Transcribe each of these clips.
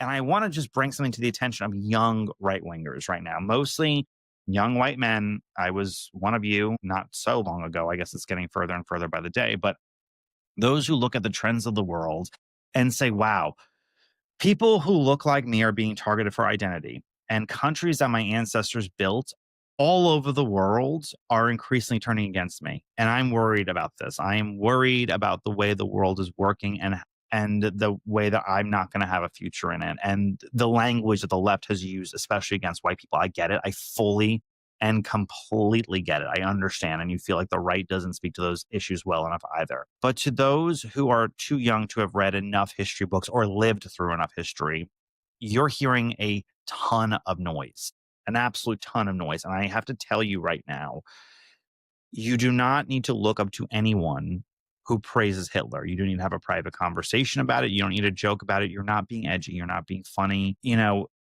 And I want to just bring something to the attention of young right wingers right now, mostly young white men. I was one of you not so long ago. I guess it's getting further and further by the day. But those who look at the trends of the world and say, wow, people who look like me are being targeted for identity, and countries that my ancestors built all over the world are increasingly turning against me. And I'm worried about this. I am worried about the way the world is working and the way that I'm not going to have a future in it. And the language that the left has used, especially against white people. I get it. I fully and completely get it. I understand. And you feel like the right doesn't speak to those issues well enough either. But to those who are too young to have read enough history books or lived through enough history, you're hearing a ton of noise, an absolute ton of noise. And I have to tell you right now, you do not need to look up to anyone who praises Hitler. You don't need to have a private conversation about it. You don't need to joke about it. You're not being edgy. You're not being funny.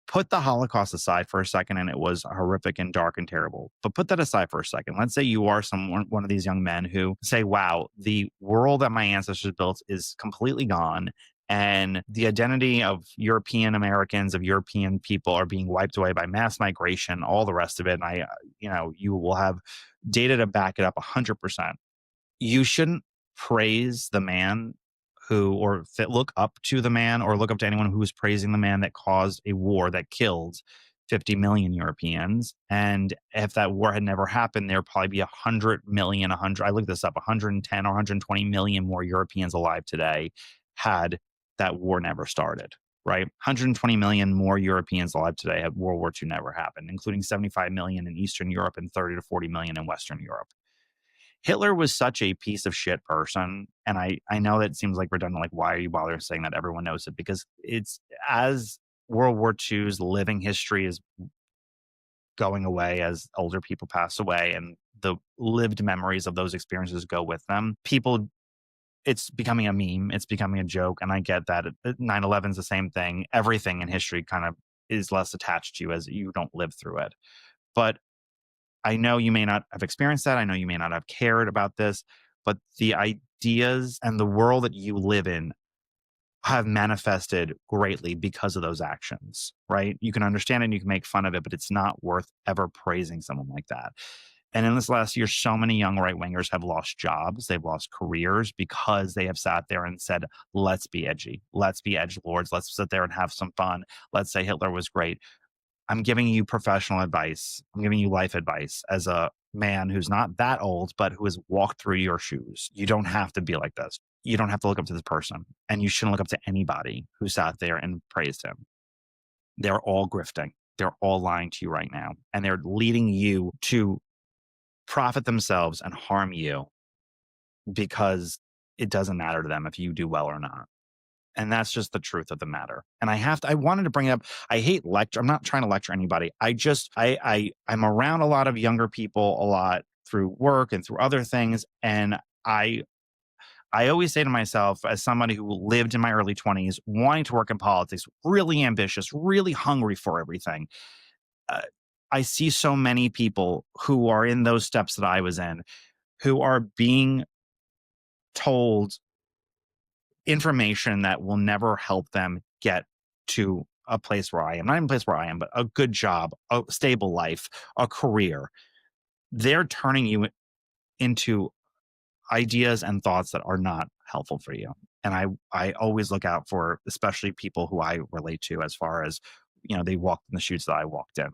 Put the Holocaust aside for a second, and it was horrific and dark and terrible. But put that aside for a second. Let's say you are one of these young men who say, wow, the world that my ancestors built is completely gone. And the identity of European Americans, of European people are being wiped away by mass migration, all the rest of it. And you will have data to back it up 100%. You shouldn't praise the man look up to the man or look up to anyone who was praising the man that caused a war that killed 50 million Europeans. And if that war had never happened, there'd probably be 100 million, I looked this up, 110 or 120 million more Europeans alive today had that war never started, right? 120 million more Europeans alive today had World War II never happened, including 75 million in Eastern Europe and 30 to 40 million in Western Europe. Hitler was such a piece of shit person. And I know that seems like redundant. Like, why are you bothering saying that? Everyone knows it because it's as World War II's living history is going away as older people pass away and the lived memories of those experiences go with them. It's becoming a meme. It's becoming a joke. And I get that 9/11 is the same thing. Everything in history kind of is less attached to you as you don't live through it. But I know you may not have experienced that. I know you may not have cared about this, but the ideas and the world that you live in have manifested greatly because of those actions, right? You can understand it and you can make fun of it, but it's not worth ever praising someone like that. And in this last year, so many young right wingers have lost jobs. They've lost careers because they have sat there and said, let's be edgy. Let's be edge lords. Let's sit there and have some fun. Let's say Hitler was great. I'm giving you professional advice. I'm giving you life advice as a man who's not that old, but who has walked through your shoes. You don't have to be like this. You don't have to look up to this person. And you shouldn't look up to anybody who sat there and praised him. They're all grifting. They're all lying to you right now. And they're leading you to profit themselves and harm you because it doesn't matter to them if you do well or not. And that's just the truth of the matter. And I wanted to bring it up. I hate lecture. I'm not trying to lecture anybody. I'm around a lot of younger people a lot through work and through other things. And I always say to myself, as somebody who lived in my early 20s, wanting to work in politics, really ambitious, really hungry for everything. Uh, I see so many people who are in those steps that I was in, who are being told information that will never help them get to a place where I am. Not even a place where I am, but a good job, a stable life, a career. They're turning you into ideas and thoughts that are not helpful for you. And I always look out for especially people who I relate to as far as, they walked in the shoes that I walked in.